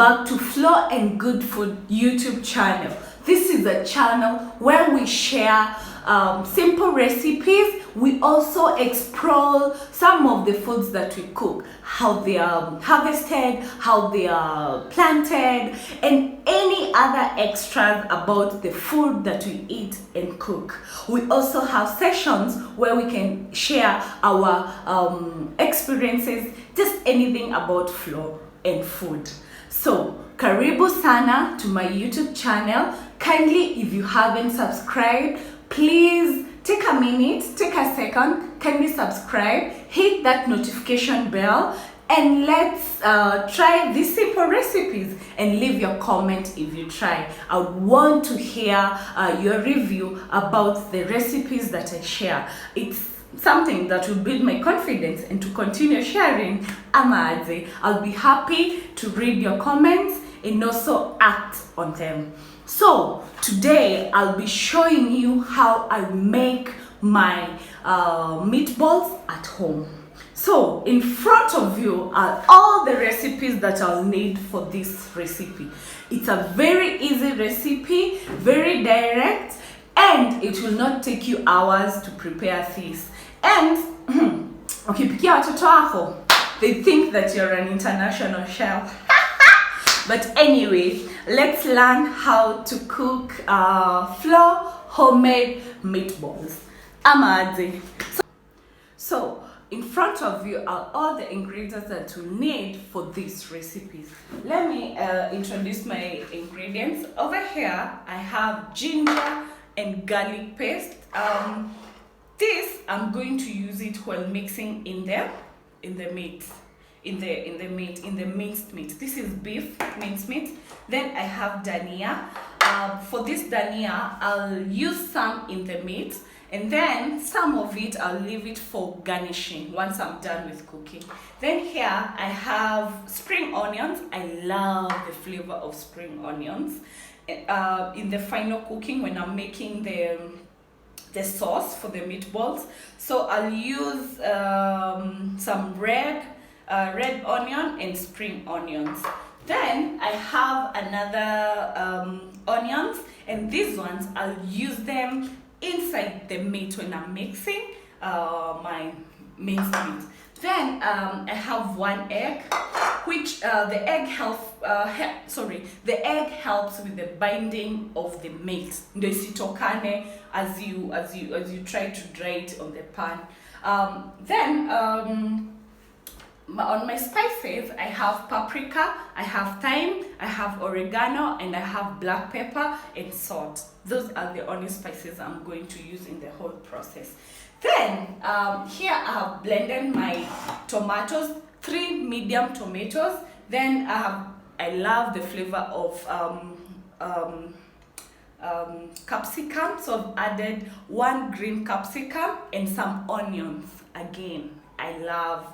back to Flow and Good Food YouTube channel. This is a channel where we share simple recipes. We also explore some of the foods that we cook, how they are harvested, how they are planted, and any other extras about the food that we eat and cook. We also have sessions where we can share our experiences, just anything about flow and food. So karibu sana to my YouTube channel. Kindly, if you haven't subscribed, please take a minute, take a second, kindly subscribe, hit that notification bell, and let's try these simple recipes, and leave your comment if you try. I would want to hear your review about the recipes that I share. It's something that will build my confidence and to continue sharing. I'll be happy to read your comments and also act on them. So today I'll be showing you how I make my meatballs at home. So in front of you are all the recipes that I'll need for this recipe. It's a very easy recipe, very direct, and it will not take you hours to prepare this. And ukipikia watoto wako, they think that you're an international chef. But anyway, let's learn how to cook flour homemade meatballs. Amazing. So in front of you are all the ingredients that you need for these recipes. Let me introduce my ingredients. Over here I have ginger and garlic paste. This I'm going to use it while mixing in the minced meat. This is beef minced meat. Then I have dhania. For this dhania, I'll use some in the meat, and then some of it I'll leave it for garnishing once I'm done with cooking. Then here I have spring onions. I love the flavor of spring onions in the final cooking when I'm making the sauce for the meatballs. So I'll use some red onion and spring onions. Then I have another onions, and these ones I'll use them inside the meat when I'm mixing my minced meat. Then I have one egg, which the egg helps with the binding of the meat. Ndio isitokane as you try to dry it on the pan. Then on my spices, I have paprika, I have thyme, I have oregano, and I have black pepper and salt. Those are the only spices I'm going to use in the whole process. Then here I have blended my tomatoes, 3 medium tomatoes. Then I love the flavor of capsicum, so I've added 1 green capsicum and some onions. Again, I love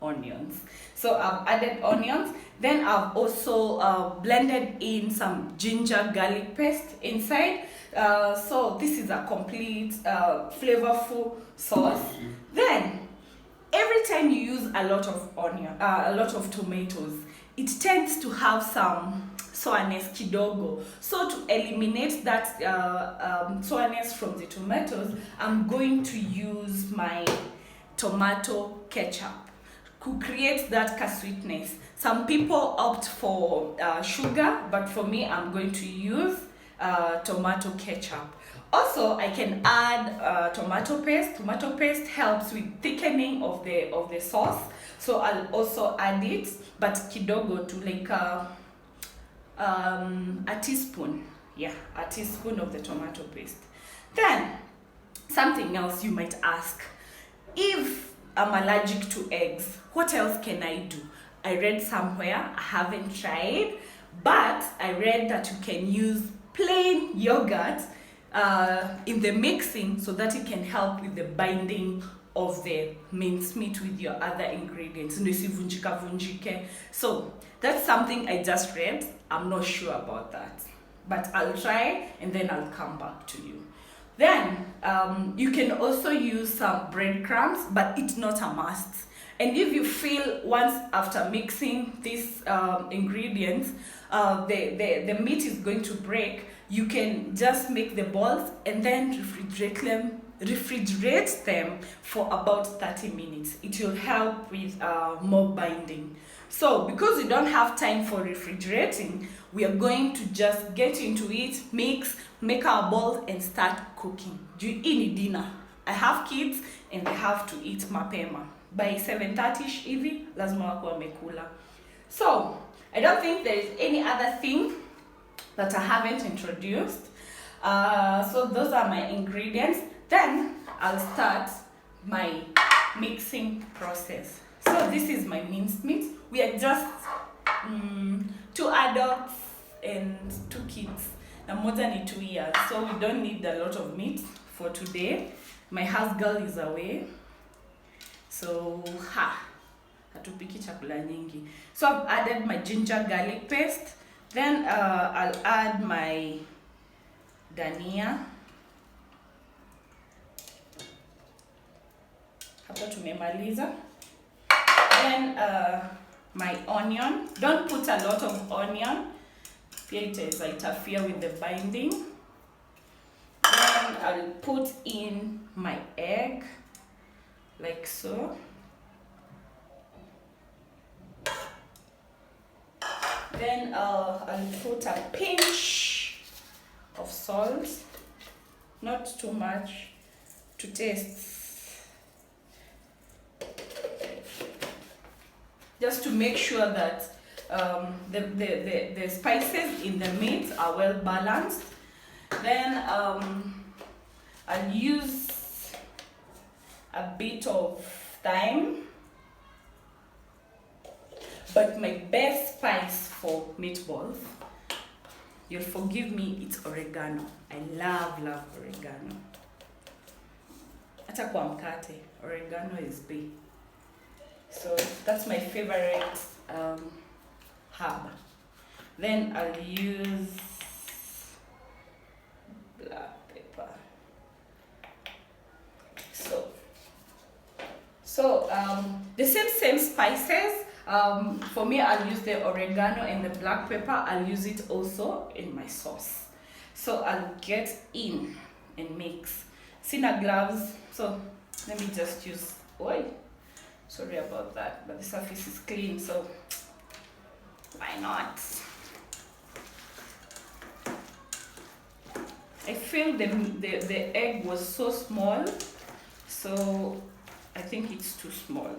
onions, so I've added onions. Then I've also blended in some ginger garlic paste inside. So this is a complete flavorful sauce. Then every time you use a lot of tomatoes, it tends to have some sourness kidogo. So to eliminate that sourness from the tomatoes, I'm going to use my tomato ketchup to create that sweetness. Some people opt for sugar, but for me I'm going to use tomato ketchup. Also, I can add tomato paste. Tomato paste helps with thickening of the sauce, so I'll also add it, but kidogo, to like a teaspoon. Yeah, a teaspoon of the tomato paste. Then something else you might ask: if I'm allergic to eggs, what else can I do? I read somewhere, I haven't tried, but I read that you can use plain yogurt in the mixing, so that it can help with the binding of the mincemeat with your other ingredients. So that's something I just read. I'm not sure about that, but I'll try and then I'll come back to you. Then you can also use some breadcrumbs, but it's not a must. And if you feel once after mixing these ingredients, the meat is going to break, you can just make the balls and then refrigerate them for about 30 minutes. It will help with more binding. So because we don't have time for refrigerating, we are going to just get into it, mix, make our balls and start cooking. Ini dinner. I have kids and they have to eat mapema. By 7:30ish hivi lazima wako wamekula. So I don't think there is any other thing that I haven't introduced. So those are my ingredients. Then I'll start my mixing process. So this is my minced meat. We are just 2 adults and 2 kids. Now more than 2 years, so we don't need a lot of meat for today. My house girl is away, so hatupiki chakula nyingi. So I've added my ginger garlic paste. Then I'll add my dania. Hapa tumemaliza. Then my onion. Don't put a lot of onion. It interfere with the binding. Then I'll put in my egg, like so. Then I'll put a pinch of salt, not too much, to taste. Just to make sure that the spices in the meat are well balanced. Then I'll use a bit of thyme, but my best spice for meatballs, you'll forgive me, it's oregano. I love oregano. Hata kwa mkate, oregano is big. So that's my favorite herb. Then I'll use black pepper. So the same spices. For me, I'll use the oregano and the black pepper. I'll use it also in my sauce. So I'll get in and mix. Sina gloves, so let me just use oil. Sorry about that, but the surface is clean, so why not? I feel the egg was so small, so I think it's too small.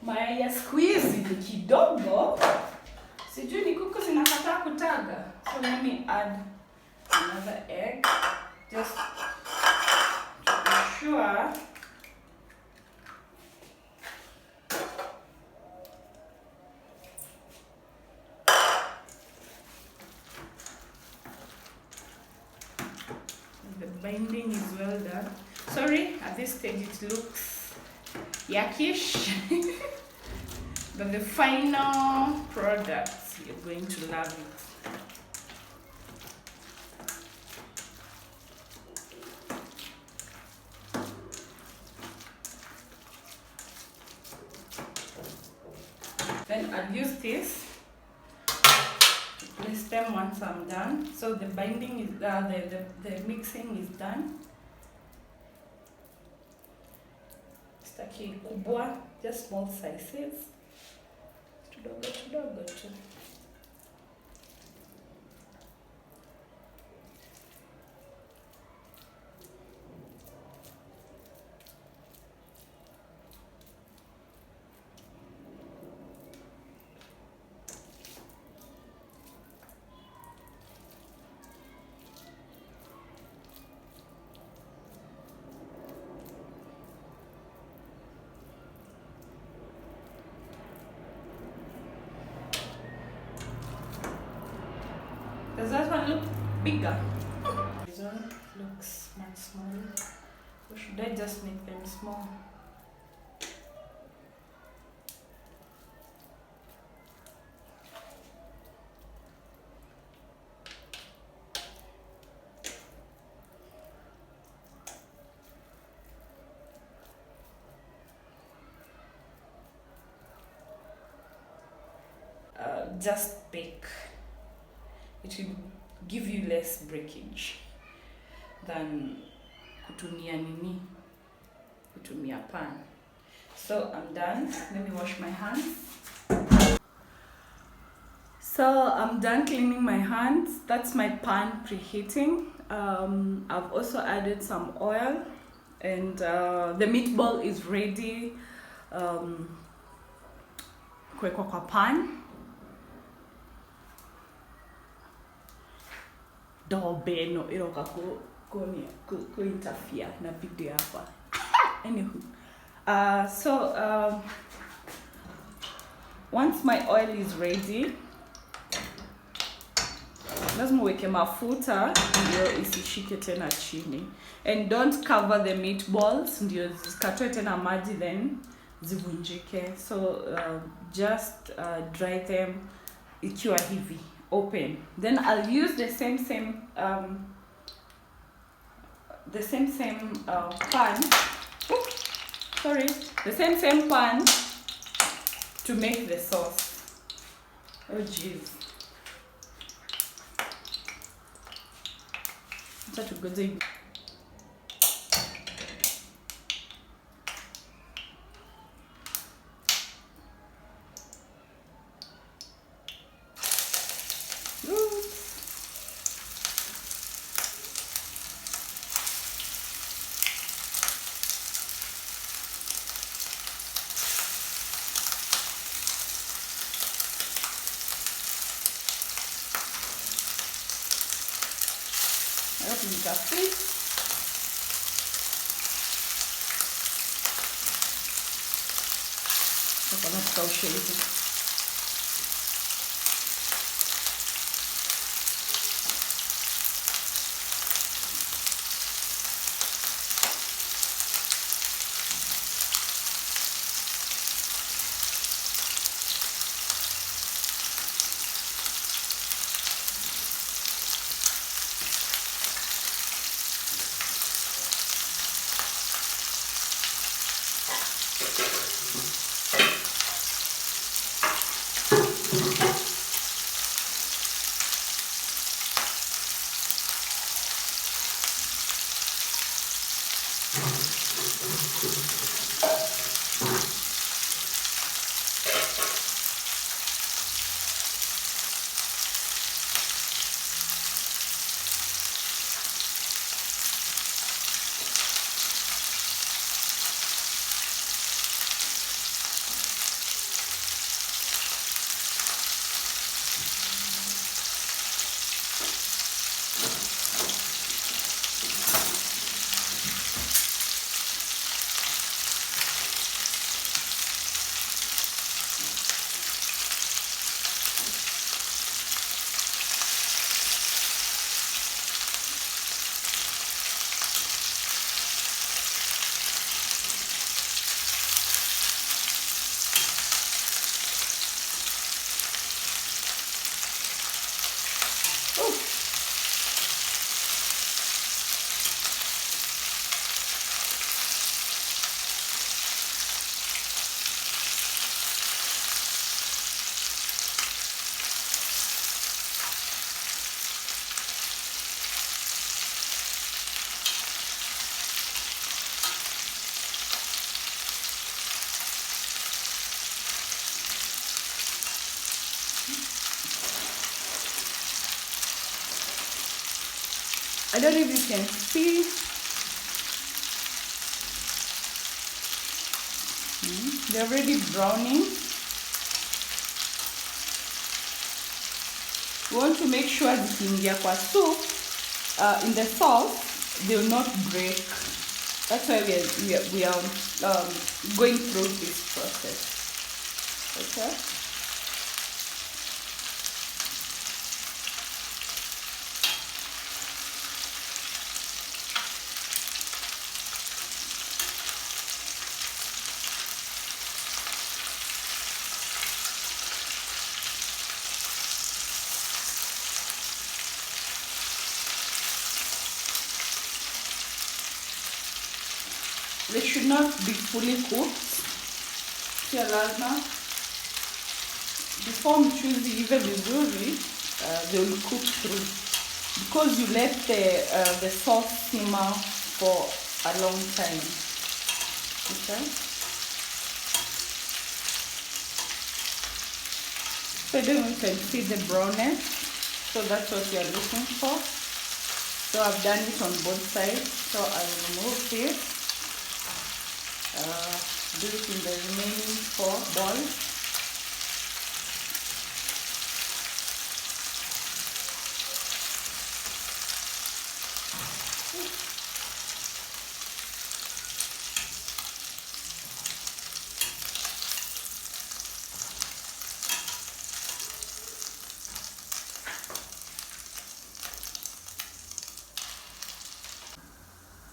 Mayai ya siku hizi ni kidogo, sijui ni kuku zinakataa kutaga. So let me add another egg, just to be sure. The binding is well done. Sorry, at this stage it looks yuckish. But the final product, you're going to love it. Then I'll use this to place them once I'm done. So the binding is the mixing is done. Staki kubwa, just small sizes. Tudogo tu. Does that one look bigger? This one looks much smaller. Or should I just make them small? Just bake. It will give you less breakage than kutumia pan. So I'm done. Let me wash my hands. So I'm done cleaning my hands. That's my pan preheating. I've also added some oil, and the meatball is ready. Kuwekwa kwa pan. Dobeno iroka ku interfere na video hapa. Anywho, once my oil is ready, lazima uweke mafuta ndio isishike tena chini, and don't cover the meatballs ndio zikatoe tena maji then zivunjike. So just dry them ikiwa hivi open. Then I'll use the same pan. The same pan to make the sauce. Oh jeez. Such a good thing. I don't know if you can see. They're already browning. We want to make sure zikiingia kwa soup, in the sauce, they will not break. That's why we are going through this process. Okay. They should not be fully cooked. Pia lazima before mchuzi ive vizuri, they will cook through, because you let the sauce simmer for a long time. Okay. So then we can see the brownness. So that's what we are looking for. So I've done it on both sides. So I will remove this. Do it in the remaining 4 balls.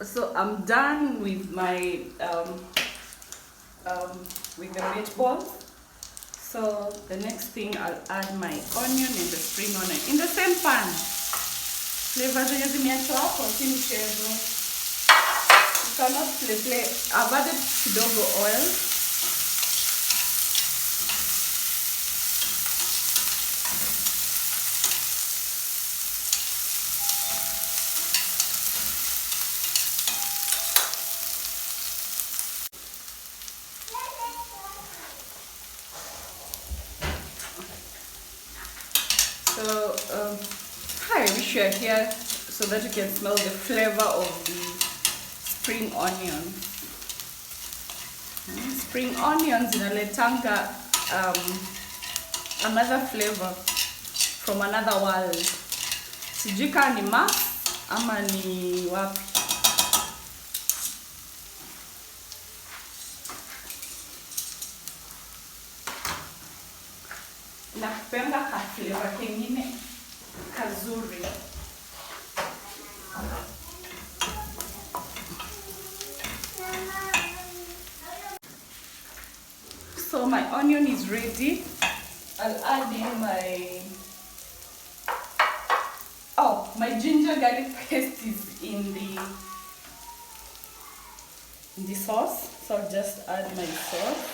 So I'm done with my with the meatballs. So the next thing, I'll add my onion and the spring onion in the same pan. Flavor zenye zimeachwa hapo si mchezo. You cannot play. I've added kidogo oil. So I wish you are here so that you can smell the flavor of the spring onion. Spring onions inaletanga another flavor from another world. Sijui kama ni Mars ama ni wapi. Napenda ka flavor kengine kazuri. So my onion is ready. I'll add in my ginger garlic paste is in the sauce. So I'll just add my sauce.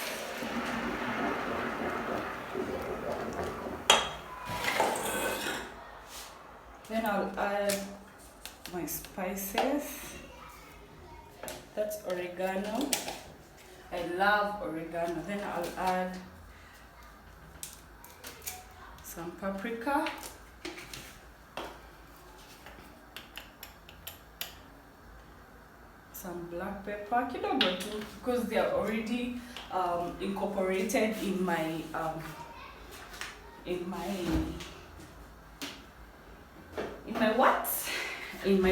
Then I'll add my spices. That's oregano. I love oregano. Then I'll add some paprika. Some black pepper, kidogo too, because they are already incorporated in my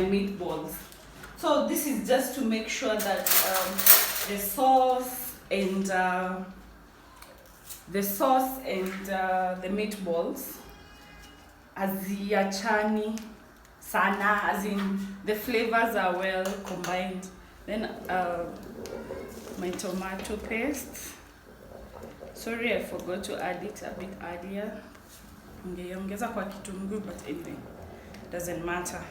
meatballs. So this is just to make sure that the sauce and the meatballs haziachani sana, as in the flavors are well combined. Then my tomato paste. Sorry, I forgot to add it a bit earlier. Ningeongeza kwa kitunguu, but anyway, doesn't matter.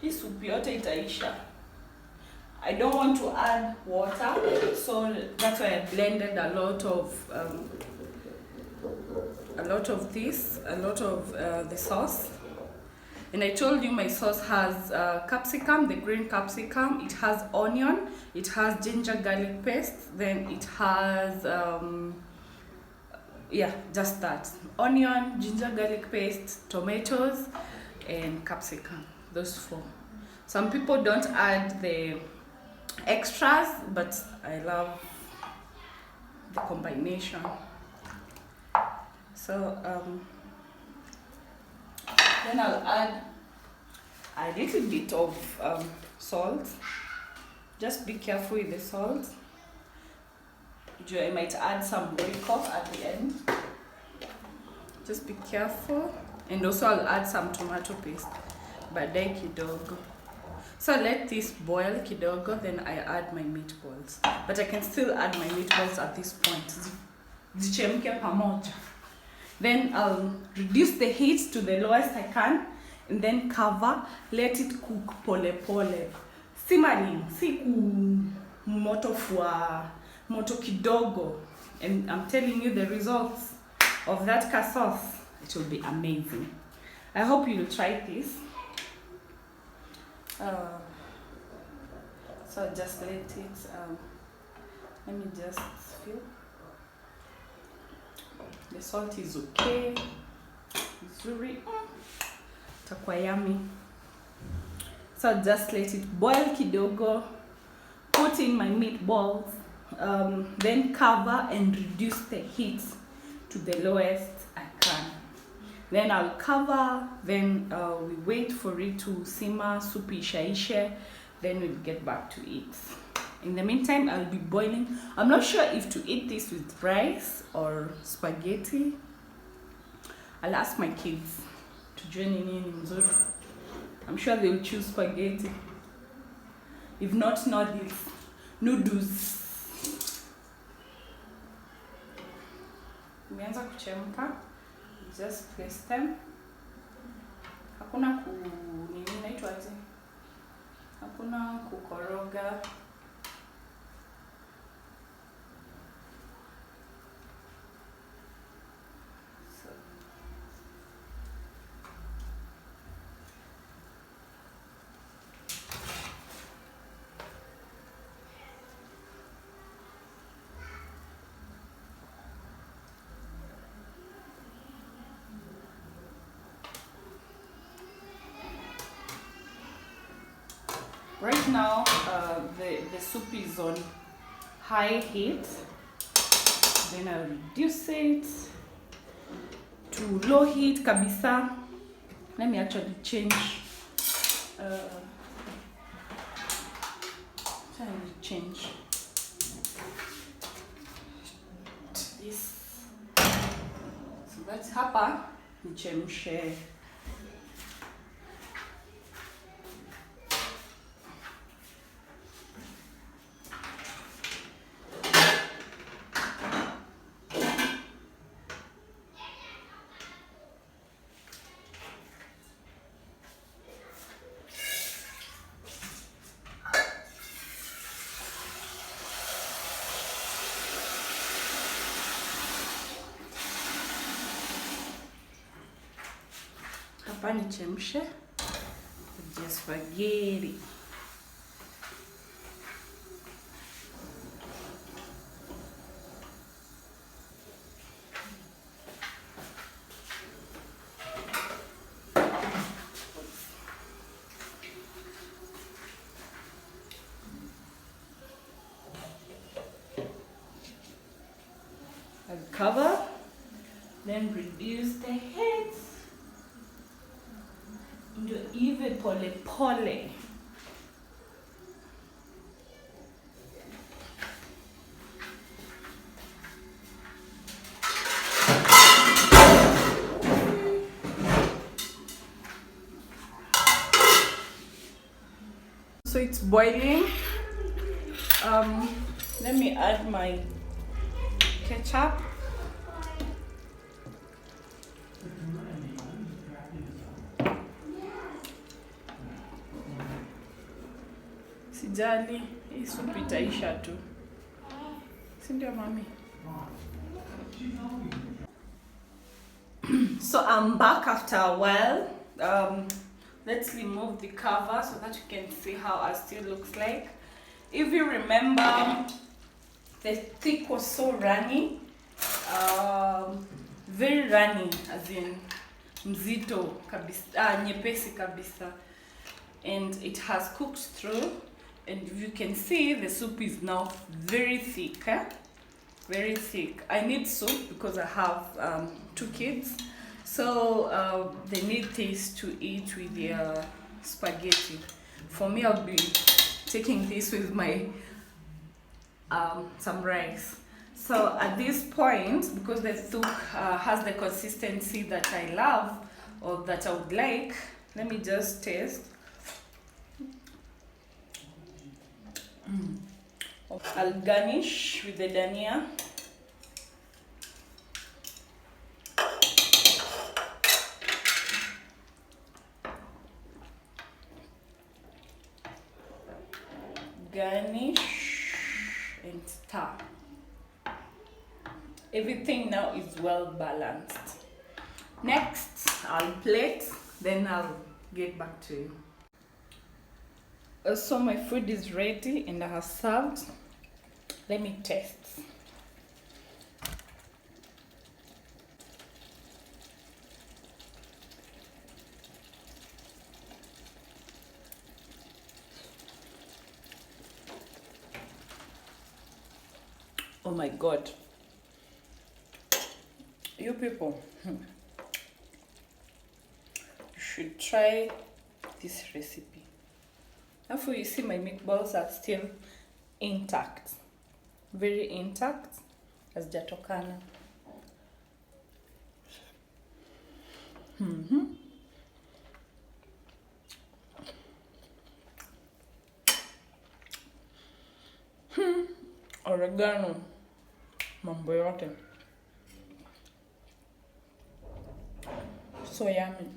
Hii soup yote itaisha. I don't want to add water, so that's why I blended a lot of the sauce. And I told you my sauce has capsicum, the green capsicum. It has onion, it has ginger garlic paste, then it has just that: onion, ginger garlic paste, tomatoes, and capsicum. Those 4. Some people don't add the extras, but I love the combination. So then I'll add a little bit of salt. Just be careful with the salt. I might add some Royco at the end. Just be careful. And also I'll add some tomato paste. Baadaye kidogo. So let this boil kidogo, then I add my meatballs. But I can still add my meatballs at this point. Zichemke pamoja. Then I'll reduce the heat to the lowest I can and then cover, let it cook pole pole. Simmering, siku moto fwa, moto kidogo. And I'm telling you the results of that sauce. It will be amazing. I hope you'll try this. So just let it, let me just feel. The salt is okay. Zuri. Takwa yummy. So just let it boil kidogo. Put in my meatballs. Then cover and reduce the heat to the lowest I can. Then I'll cover. Then we wait for it to simmer, soup ishaishe. Then we'll get back to it. In the meantime, I'll be boiling. I'm not sure if to eat this with rice or spaghetti. I'll ask my kids to join in Mzuri. I'm sure they'll choose spaghetti. If not noodles. Imeanza kuchemka. Just place them. Hakuna nini inaitwaje? Hakuna kukoroga. Right now, the soup is on high heat. Then I'll reduce it to low heat kabisa. Let me actually change. Change this. So that's hapa nichemshe. Hapa nichemshe just spaghetti. I'll cover, then reduce the heat. Ndio ive pole pole. So it's boiling. Let me add my ketchup. Sijali, hii supu itaisha tu. Si ndio mami? So I'm back after a while. Let's remove the cover so that you can see how our stew looks like. If you remember, the thick was so runny. Very runny, as in mzito kabisa, nyepesi kabisa. And it has cooked through, and you can see the soup is now very thick. Very thick. I need soup because I have 2 kids, so they need this to eat with their spaghetti. For me, I'll be taking this with my some rice. So at this point, because the soup has the consistency that I love or that I would like, let me just taste. I'll garnish with the dania. garnish and stir. Everything now is well balanced. Next, I'll plate, then I'll get back to you. So my food is ready and I have served. Let me taste. Oh my God. You people, you should try this recipe. Therefore, you see my meatballs are still intact. Very intact. Hazijatokana. Oregano. Mambo yote. So yummy.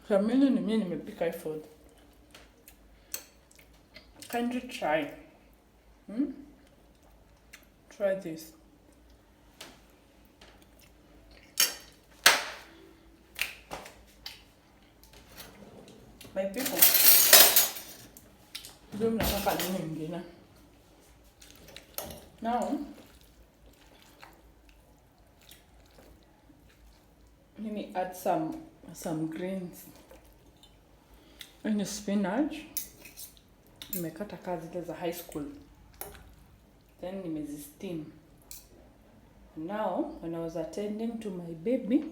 Family ni mimi nimepika food. Kindly try. Try this. My people, do mnataka nini mwingine? Now, let me add some greens. In spinach, nimekata kazi zile za high school. Then nimezi-steam. Now, when I was attending to my baby,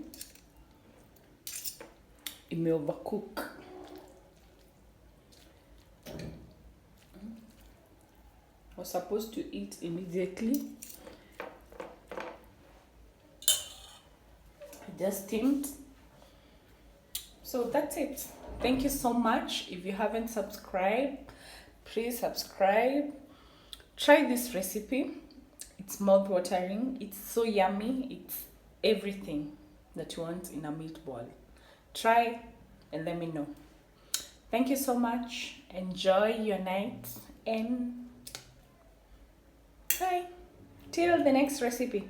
ime-overcook. I was supposed to eat immediately. I just steamed. So that's it. Thank you so much. If you haven't subscribed, please subscribe. Try this recipe. It's mouth-watering. It's so yummy. It's everything that you want in a meatball. Try and let me know. Thank you so much. Enjoy your night and bye. Till the next recipe.